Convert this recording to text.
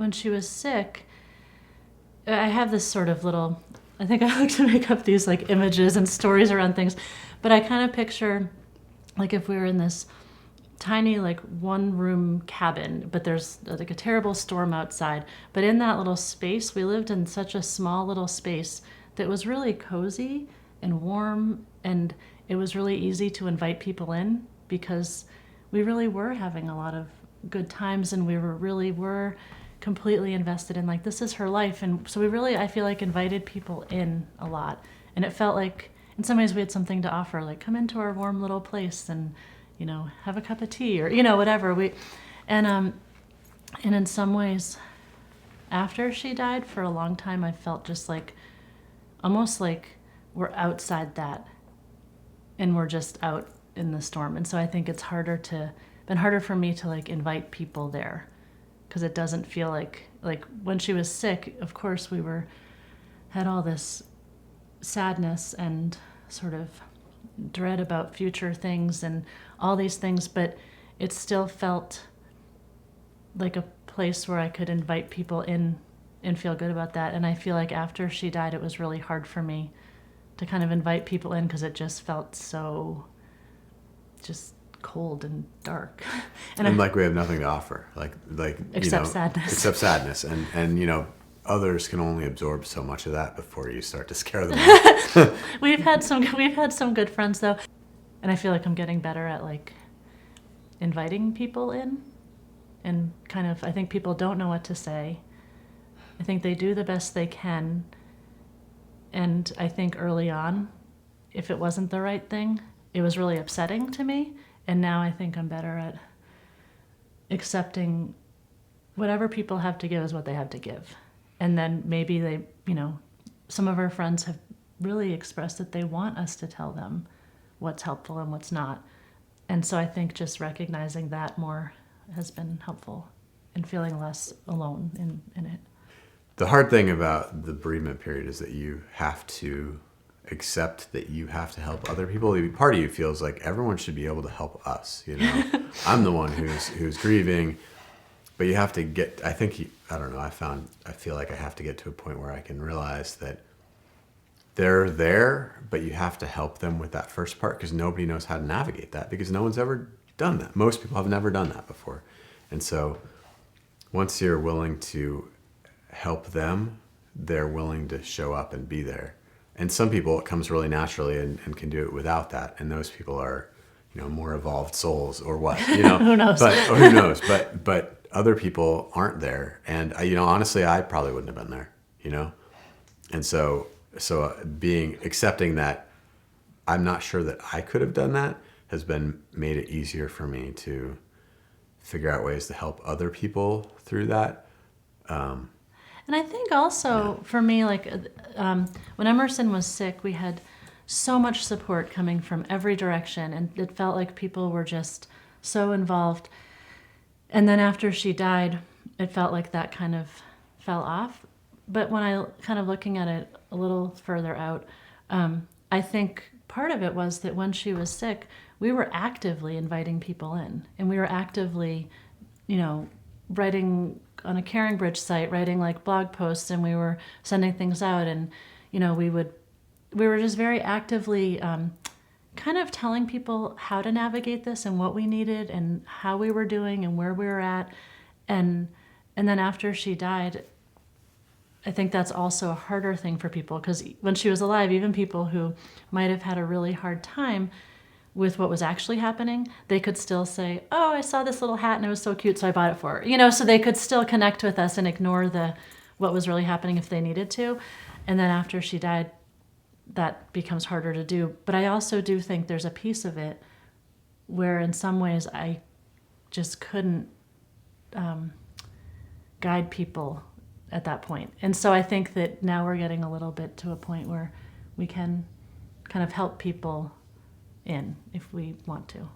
when she was sick, I have this sort of little, I think I like to make up these like images and stories around things, but I kind of picture like if we were in this tiny like one room cabin, but there's like a terrible storm outside, but in that little space we lived in such a small little space that was really cozy and warm, and it was really easy to invite people in because we really were having a lot of good times, and we were completely invested in like, this is her life. And so we really, I feel like, invited people in a lot, and it felt like in some ways we had something to offer, like come into our warm little place and have a cup of tea or whatever. And in some ways after she died, for a long time I felt just like almost like we're outside that and we're just out in the storm. And so I think it's been harder for me to like invite people there, because it doesn't feel like when she was sick, of course we had all this sadness and sort of dread about future things and all these things, but it still felt like a place where I could invite people in and feel good about that. And I feel like after she died, it was really hard for me to kind of invite people in, because it just felt so just cold and dark. And like we have nothing to offer, like except sadness. Except sadness, and others can only absorb so much of that before you start to scare them off. We've had some good friends though, and I feel like I'm getting better at like inviting people in, and kind of, I think people don't know what to say. I think they do the best they can, and I think early on, if it wasn't the right thing, it was really upsetting to me. And now I think I'm better at accepting whatever people have to give is what they have to give. And then maybe they, some of our friends have really expressed that they want us to tell them what's helpful and what's not. And so I think just recognizing that more has been helpful, and feeling less alone in it. The hard thing about the bereavement period is that you have to accept that you have to help other people. Part of you feels like everyone should be able to help us. I'm the one who's grieving, but you have to get, I feel like I have to get to a point where I can realize that they're there, but you have to help them with that first part, because nobody knows how to navigate that, because no one's ever done that. Most people have never done that before. And so once you're willing to help them, they're willing to show up and be there. And some people, it comes really naturally and can do it without that. And those people are, more evolved souls or what, Who knows? Or who knows? But other people aren't there. And, honestly, I probably wouldn't have been there, And so accepting that I'm not sure that I could have done that has made it easier for me to figure out ways to help other people through that. And I think also for me, like when Emerson was sick, we had so much support coming from every direction, and it felt like people were just so involved. And then after she died, it felt like that kind of fell off. But when I kind of looking at it a little further out, I think part of it was that when she was sick, we were actively inviting people in, and we were actively, writing on a Caring Bridge site, writing like blog posts, and we were sending things out, and we were just very actively kind of telling people how to navigate this and what we needed and how we were doing and where we were at. And then after she died, I think that's also a harder thing for people, because when she was alive, even people who might have had a really hard time with what was actually happening, they could still say, oh, I saw this little hat and it was so cute, so I bought it for her. So they could still connect with us and ignore what was really happening if they needed to. And then after she died, that becomes harder to do. But I also do think there's a piece of it where in some ways I just couldn't guide people at that point. And so I think that now we're getting a little bit to a point where we can kind of help people in if we want to.